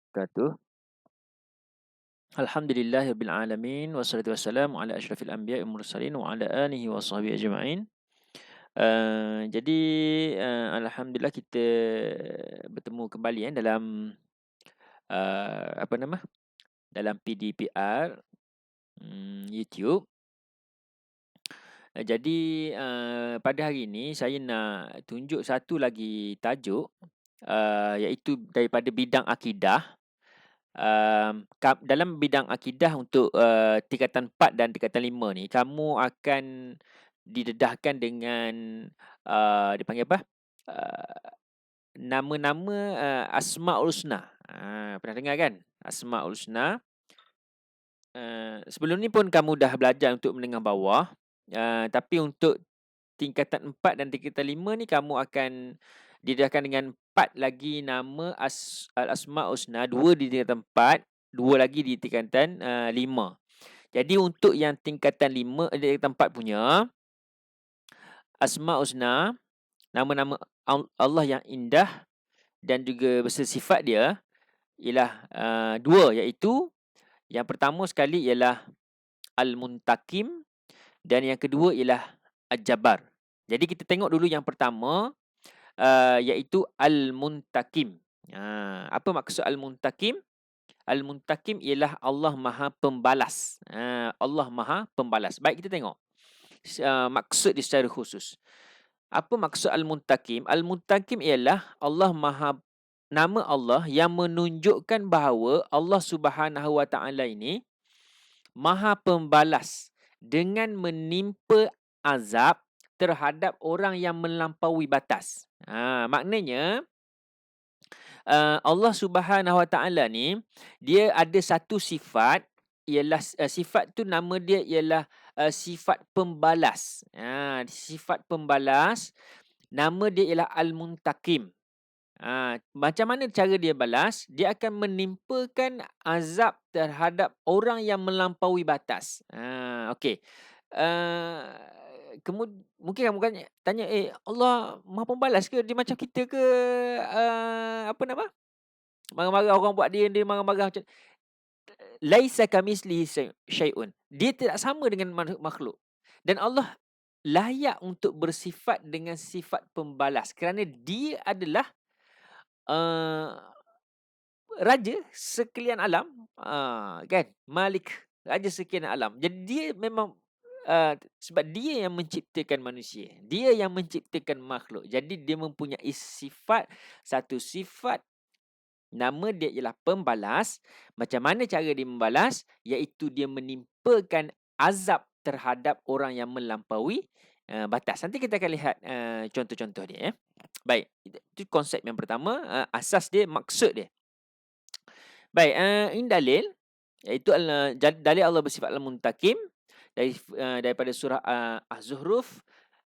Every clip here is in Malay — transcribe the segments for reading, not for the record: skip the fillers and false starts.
wabarakatuh. Alhamdulillahirabbil alamin wassalatu wassalamu ala asyrafil anbiya'i wal mursalin wa ala alihi washabbihi ajma'in. Jadi alhamdulillah kita bertemu kembali dalam apa nama? Dalam PDPR YouTube. Jadi pada hari ini saya nak tunjuk satu lagi tajuk iaitu daripada bidang akidah. Dalam bidang akidah untuk tingkatan 4 dan tingkatan 5 ni, kamu akan didedahkan dengan dipanggil apa? Nama-nama Asmaul Husna. Pernah dengar kan? Asmaul Husna. Sebelum ni pun kamu dah belajar untuk menengah bawah. Tapi untuk tingkatan 4 dan tingkatan 5 ni kamu akan didedahkan dengan 4 lagi nama Al-Asmaul Husna, 2 di tingkatan 4, 2 lagi di tingkatan 5. Jadi untuk yang tingkatan 5, tingkatan 4 punya Asmaul Husna, nama-nama Allah yang indah dan juga bersifat dia ialah 2, iaitu yang pertama sekali ialah Al-Muntakim dan yang kedua ialah Al-Jabbar. Jadi kita tengok dulu yang pertama iaitu Al-Muntakim. Apa maksud Al-Muntakim? Al-Muntakim ialah Allah Maha Pembalas. Allah Maha Pembalas. Baik, kita tengok maksud dia secara khusus. Apa maksud Al-Muntakim? Al-Muntakim ialah nama Allah yang menunjukkan bahawa Allah Subhanahu Wa Taala ini Maha Pembalas dengan menimpa azab terhadap orang yang melampaui batas. Maknanya Allah Subhanahu Wa Taala ni dia ada satu sifat, ialah sifat tu nama dia ialah sifat pembalas. Sifat pembalas, nama dia ialah Al-Muntakim. Macam mana cara dia balas? Dia akan menimpakan azab terhadap orang yang melampaui batas. Okey. Mungkin kamu kan tanya, Allah Maha Pembalas ke? Dia macam kita ke? Apa nama? Marah-marah orang buat dia marah-marah macam laisa kamitslihi syai'un. Dia tidak sama dengan makhluk. Dan Allah layak untuk bersifat dengan sifat pembalas kerana dia adalah raja sekalian alam, kan? Malik, raja sekalian alam. Jadi dia memang sebab dia yang menciptakan manusia. Dia yang menciptakan makhluk. Jadi dia mempunyai satu sifat, nama dia ialah pembalas. Macam mana cara dia membalas? Iaitu dia menimpakan azab terhadap orang yang melampaui batas. Nanti kita akan lihat contoh-contoh dia. Baik, itu konsep yang pertama, asas dia, maksud dia. Baik, ini dalil, iaitu dalil Allah bersifat Al-Muntakim daripada surah Az-Zuhruf.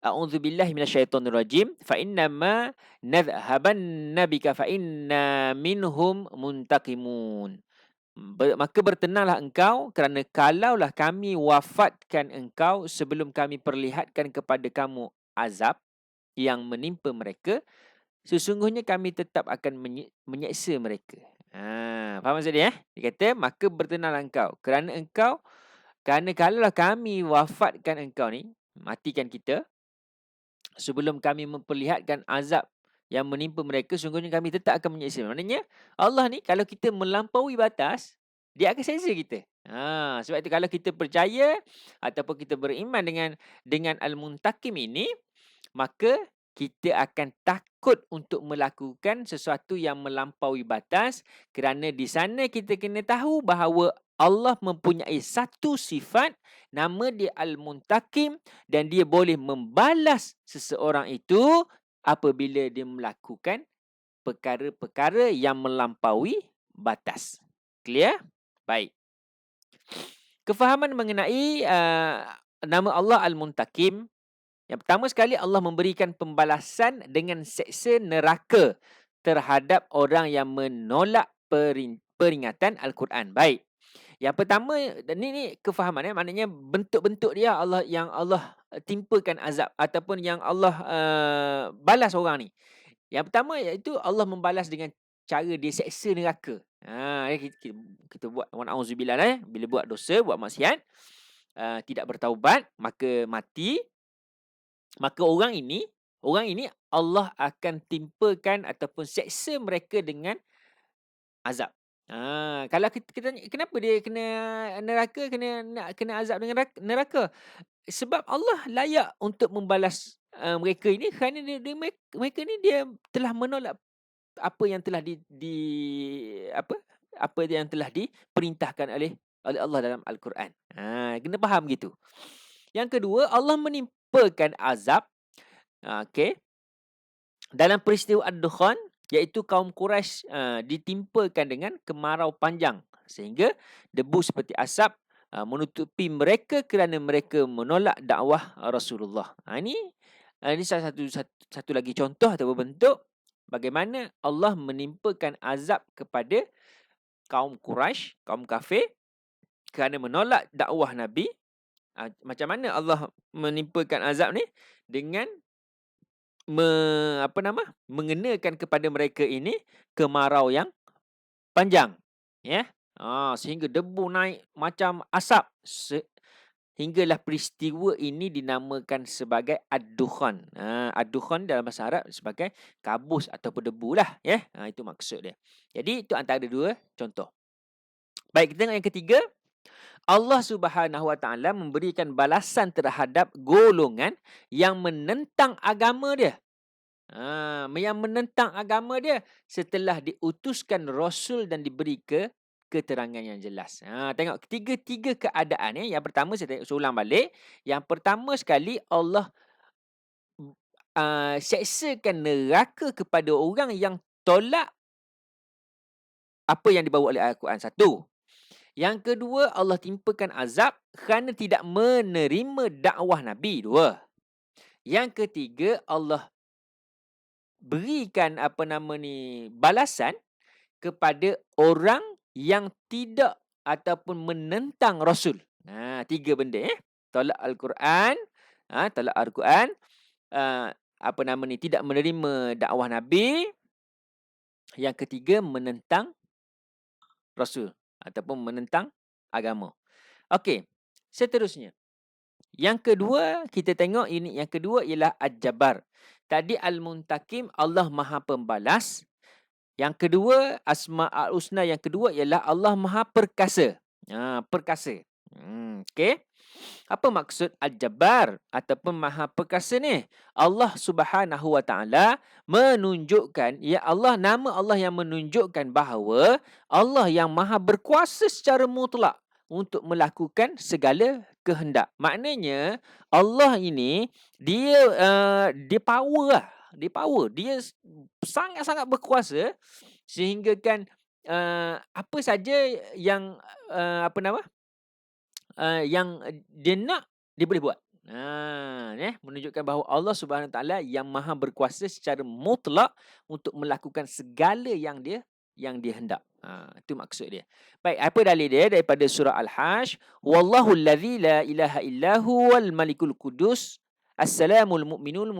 A'udzubillahi minasyaitonirrajim. Fa innama nadhhabanna bika fa inna minhum muntaqimun. Maka bertenanglah engkau kerana kalaulah kami wafatkan engkau sebelum kami perlihatkan kepada kamu azab yang menimpa mereka, sesungguhnya kami tetap akan menyeksa mereka. Faham maksud dia? Dia kata, maka bertenanglah engkau kerana kalaulah kami wafatkan engkau ni, matikan kita, sebelum kami memperlihatkan azab yang menimpa mereka, sungguhnya kami tetap akan menyeksa. Maknanya Allah ni kalau kita melampaui batas, dia akan seksa kita. Sebab itu kalau kita percaya ataupun kita beriman dengan Al-Muntakim ini, maka kita akan takut untuk melakukan sesuatu yang melampaui batas, kerana di sana kita kena tahu bahawa Allah mempunyai satu sifat, nama dia Al-Muntakim, dan dia boleh membalas seseorang itu apabila dia melakukan perkara-perkara yang melampaui batas. Clear? Baik. Kefahaman mengenai nama Allah Al-Muntakim. Yang pertama sekali, Allah memberikan pembalasan dengan seksa neraka terhadap orang yang menolak peringatan Al-Quran. Baik. Yang pertama, ni kefahaman, maknanya bentuk-bentuk dia yang Allah timpakan azab ataupun yang Allah balas orang ni. Yang pertama iaitu Allah membalas dengan cara dia seksa neraka. Kita buat wa na'udzubillah bila buat dosa, buat maksiat, tidak bertaubat, maka mati, maka orang ini Allah akan timpakan ataupun seksa mereka dengan azab. Kalau kita tanya kenapa dia kena neraka, kena azab dengan neraka? Sebab Allah layak untuk membalas mereka ini kerana mereka ni dia telah menolak apa yang telah apa yang telah diperintahkan oleh Allah dalam Al-Quran. Kena faham gitu. Yang kedua, Allah menimpakan azab, okey, dalam peristiwa Ad-Dukhan, iaitu kaum Quraisy ditimpakan dengan kemarau panjang sehingga debu seperti asap menutupi mereka kerana mereka menolak dakwah Rasulullah. Ini salah satu lagi contoh atau bentuk bagaimana Allah menimpakan azab kepada kaum Quraisy, kaum kafir kerana menolak dakwah Nabi. Macam mana Allah menimpakan azab ni? Dengan mengenakan kepada mereka ini kemarau yang panjang, ya. Sehingga debu naik macam asap. Hinggalah peristiwa ini dinamakan sebagai Ad-Dukhan. Ad-Dukhan dalam bahasa Arab sebagai kabus ataupun debu lah, ya. Itu maksud dia. Jadi itu antara dua contoh. Baik, kita tengok yang ketiga. Allah Subhanahu Wa Taala memberikan balasan terhadap golongan yang menentang agama dia. Yang menentang agama dia setelah diutuskan Rasul dan diberi keterangan yang jelas. Tengok tiga keadaan. Yang pertama, saya ulang balik. Yang pertama sekali, Allah seksakan neraka kepada orang yang tolak apa yang dibawa oleh Al-Quran. Satu. Yang kedua, Allah timpakan azab kerana tidak menerima dakwah Nabi. Dua. Yang ketiga, Allah berikan balasan kepada orang yang tidak ataupun menentang Rasul. Tiga benda. Tolak Al-Quran, tidak menerima dakwah Nabi. Yang ketiga, menentang Rasul ataupun menentang agama. Okey, seterusnya. Yang kedua, kita tengok ini. Yang kedua ialah Al-Jabbar. Tadi Al-Muntakim, Allah Maha Pembalas. Yang kedua, Asma'ul Husna. Yang kedua ialah Allah Maha Perkasa. Perkasa. Okey. Apa maksud Al-Jabbar ataupun Maha Perkasa ni? Allah Subhanahu Wa Taala menunjukkan, nama Allah yang menunjukkan bahawa Allah yang Maha berkuasa secara mutlak untuk melakukan segala kehendak. Maknanya Allah ini dia power lah. Dia power. Dia sangat-sangat berkuasa sehingga kan apa saja yang yang dia nak, dia boleh buat. Menunjukkan bahawa Allah Subhanahu Wa Taala yang Maha berkuasa secara mutlak untuk melakukan segala yang dia hendak. Itu maksud dia. Baik, apa dalil dia? Daripada surah Al-Hajj, wallahu allazi la ilaha illahu wal malikul qudus Assalamul mu'minul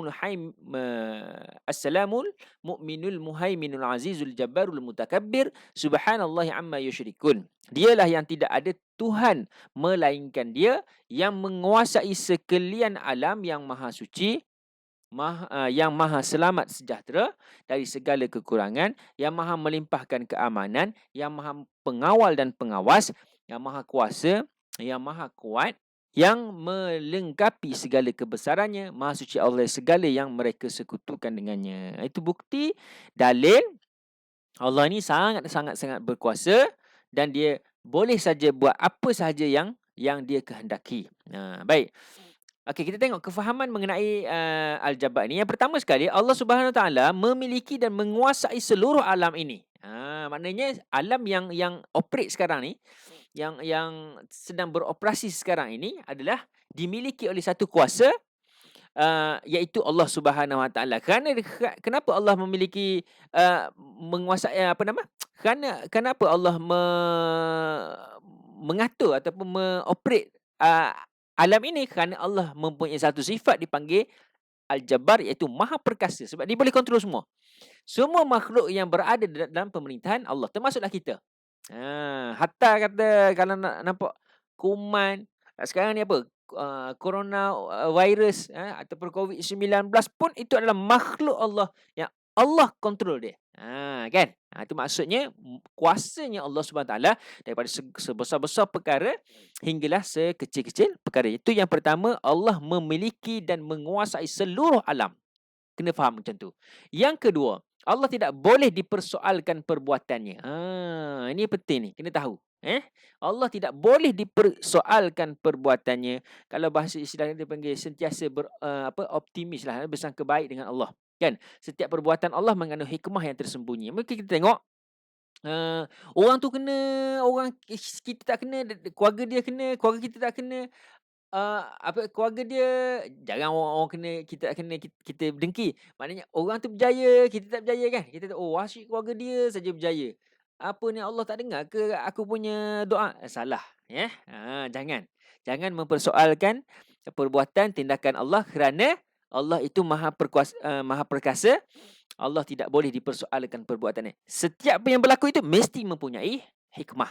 muhaiminul azizul jabbarul mutakabbir subhanallahi amma yusyrikun. Dialah yang tidak ada Tuhan melainkan Dia, yang menguasai sekalian alam, yang maha suci, yang maha selamat sejahtera dari segala kekurangan, yang maha melimpahkan keamanan, yang maha pengawal dan pengawas, yang maha kuasa, yang maha kuat, yang melengkapi segala kebesarannya, maha suci Allah segala yang mereka sekutukan dengannya. Itu bukti, dalil Allah ni sangat-sangat berkuasa dan Dia boleh saja buat apa sahaja yang Dia kehendaki. Baik. Okey, kita tengok kefahaman mengenai Al-Jabbar ni. Yang pertama sekali, Allah Subhanahu Wa Taala memiliki dan menguasai seluruh alam ini. Maknanya alam yang operate sekarang ni, yang sedang beroperasi sekarang ini adalah dimiliki oleh satu kuasa, iaitu Allah Subhanahu Wa Taala. Kenapa Allah memiliki menguasai kenapa Allah mengatur ataupun mengoperate alam ini? Kerana Allah mempunyai satu sifat dipanggil Al-Jabbar, iaitu Maha Perkasa. Sebab Dia boleh kontrol semua. Semua makhluk yang berada dalam pemerintahan Allah, termasuklah kita. Hatta kata kalau nak nampak kuman, sekarang ni apa, corona, virus, ataupun COVID-19 pun itu adalah makhluk Allah yang Allah kontrol dia. Kan? Itu maksudnya kuasanya Allah Subhanahu Wa Taala daripada sebesar-besar perkara hinggalah sekecil-kecil perkara. Itu yang pertama, Allah memiliki dan menguasai seluruh alam. Kena faham macam tu. Yang kedua, Allah tidak boleh dipersoalkan perbuatannya. Ini penting ni, kena tahu. Allah tidak boleh dipersoalkan perbuatannya. Kalau bahasa Islam dia panggil sentiasa optimis lah, bersangka baik dengan Allah. Kan? Setiap perbuatan Allah mengandung hikmah yang tersembunyi. Mungkin kita tengok orang tu kena, orang kita tak kena, keluarga dia kena, keluarga kita tak kena. Keluarga dia jarang orang kena, kita tak kena, kita dengki. Maknanya orang tu berjaya, kita tak berjaya kan? Kita asyik keluarga dia saja berjaya. Apa ni, Allah tak dengar ke aku punya doa? Salah, ya. Jangan mempersoalkan perbuatan tindakan Allah, kerana Allah itu maha perkasa. Allah tidak boleh dipersoalkan perbuatannya. Setiap yang berlaku itu mesti mempunyai hikmah.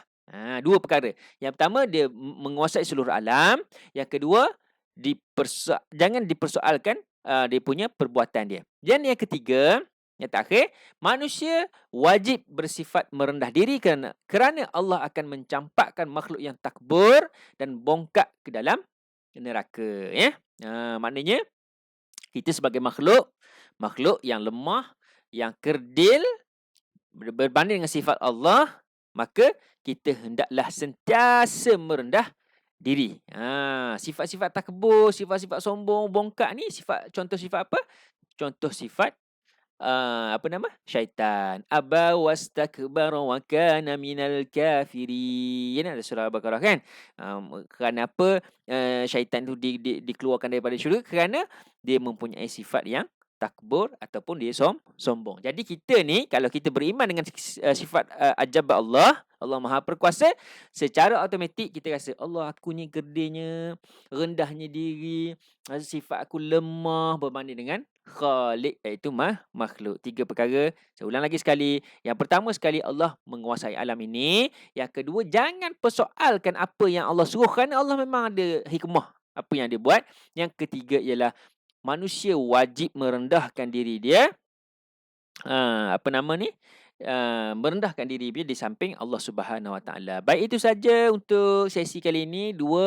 Dua perkara. Yang pertama, dia menguasai seluruh alam. Yang kedua, jangan dipersoalkan dia punya perbuatan dia. Dan yang ketiga, yang terakhir, manusia wajib bersifat merendah diri kerana Allah akan mencampakkan makhluk yang takbur dan bongkak ke dalam neraka. Maknanya, kita sebagai makhluk yang lemah, yang kerdil, berbanding dengan sifat Allah, maka kita hendaklah sentiasa merendah diri. Sifat-sifat takbur, sifat-sifat sombong, bongkak ni contoh sifat apa? Contoh sifat syaitan. Aba wastakbara wa kana minal kafirin. Ada surah Al-Baqarah kan? Kerana apa syaitan tu dikeluarkan daripada syurga? Kerana dia mempunyai sifat yang takbur ataupun dia sombong. Jadi kita ni, kalau kita beriman dengan sifat ajab Allah Maha Perkuasa, secara automatik kita rasa Allah, aku ni gerdenya, rendahnya diri, sifat aku lemah berbanding dengan Khalik, iaitu makhluk. Tiga perkara. Saya ulang lagi sekali. Yang pertama sekali, Allah menguasai alam ini. Yang kedua, jangan persoalkan apa yang Allah suruh, kerana Allah memang ada hikmah apa yang dia buat. Yang ketiga ialah manusia wajib merendahkan diri dia, merendahkan diri dia di samping Allah Subhanahu Wa Taala. Baik, itu saja untuk sesi kali ini. Dua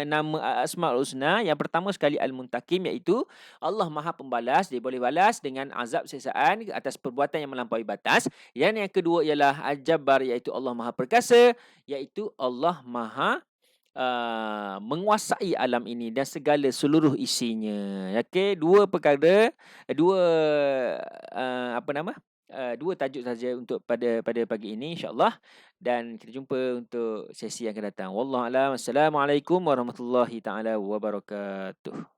nama Asmaul Husna. Yang pertama sekali Al-Muntakim, iaitu Allah Maha Pembalas. Dia boleh balas dengan azab siksaan atas perbuatan yang melampaui batas. Dan yang kedua ialah Al-Jabbar, iaitu Allah Maha Perkasa, iaitu Allah Maha menguasai alam ini dan segala seluruh isinya. Okey, dua perkara, dua tajuk saja untuk pada pagi ini, insya-Allah, dan kita jumpa untuk sesi yang akan datang. Wallahu a'lam. Assalamualaikum warahmatullahi taala wabarakatuh.